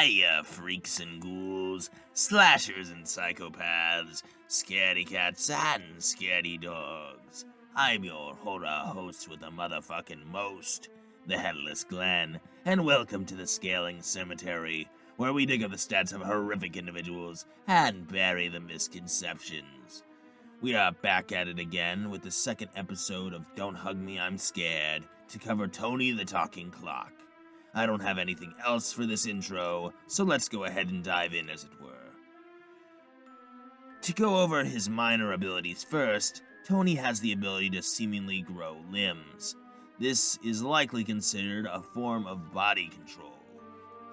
Hiya, freaks and ghouls, slashers and psychopaths, scaredy cats and scaredy dogs. I'm your horror host with the motherfucking most, the Headless Glen, and welcome to the Scaling Cemetery, where we dig up the stats of horrific individuals and bury the misconceptions. We are back at it again with the second episode of Don't Hug Me, I'm Scared, to cover Tony the Talking Clock. I don't have anything else for this intro, so let's go ahead and dive in, as it were. To go over his minor abilities first, Tony has the ability to seemingly grow limbs. This is likely considered a form of body control.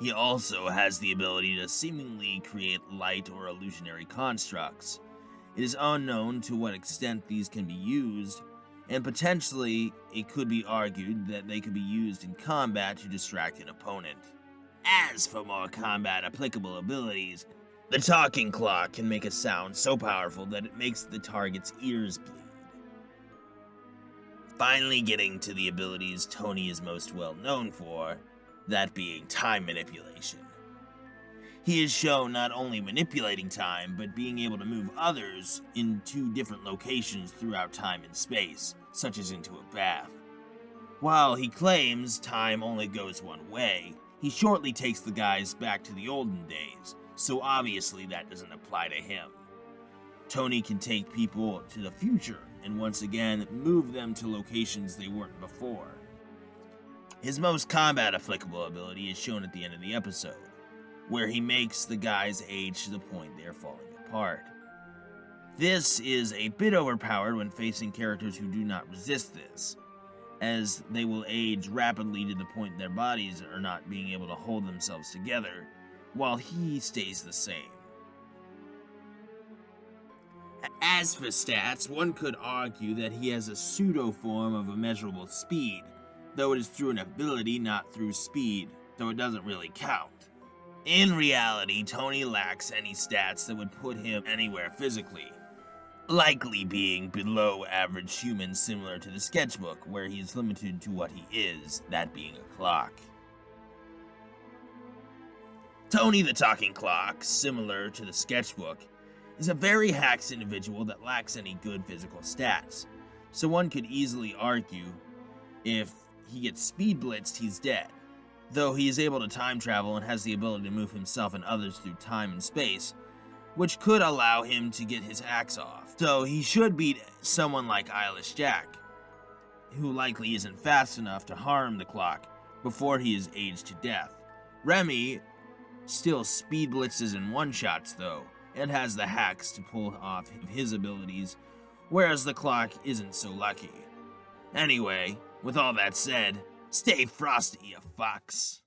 He also has the ability to seemingly create light or illusionary constructs. It is unknown to what extent these can be used, and potentially it could be argued that they could be used in combat to distract an opponent. As for more combat applicable abilities, the talking clock can make a sound so powerful that it makes the target's ears bleed. Finally getting to the abilities Tony is most well known for, that being time manipulation. He is shown not only manipulating time, but being able to move others into different locations throughout time and space, such as into a bath. While he claims time only goes one way, he shortly takes the guys back to the olden days, so obviously that doesn't apply to him. Tony can take people to the future and once again move them to locations they weren't before. His most combat applicable ability is shown at the end of the episode, where he makes the guys age to the point they are falling apart. This is a bit overpowered when facing characters who do not resist this, as they will age rapidly to the point their bodies are not being able to hold themselves together, while he stays the same. As for stats, one could argue that he has a pseudo form of immeasurable speed, though it is through an ability, not through speed, so it doesn't really count. In reality, Tony lacks any stats that would put him anywhere physically, likely being below average human, similar to the sketchbook, where he is limited to what he is, that being a clock. Tony the Talking Clock, similar to the sketchbook, is a very hacked individual that lacks any good physical stats, so one could easily argue if he gets speed blitzed, he's dead. Though he is able to time travel and has the ability to move himself and others through time and space, which could allow him to get his axe off. So he should beat someone like Eyeless Jack, who likely isn't fast enough to harm the clock before he is aged to death. Remy still speed blitzes and one-shots though, and has the hacks to pull off his abilities, whereas the clock isn't so lucky. Anyway, with all that said, stay frosty, you fucks.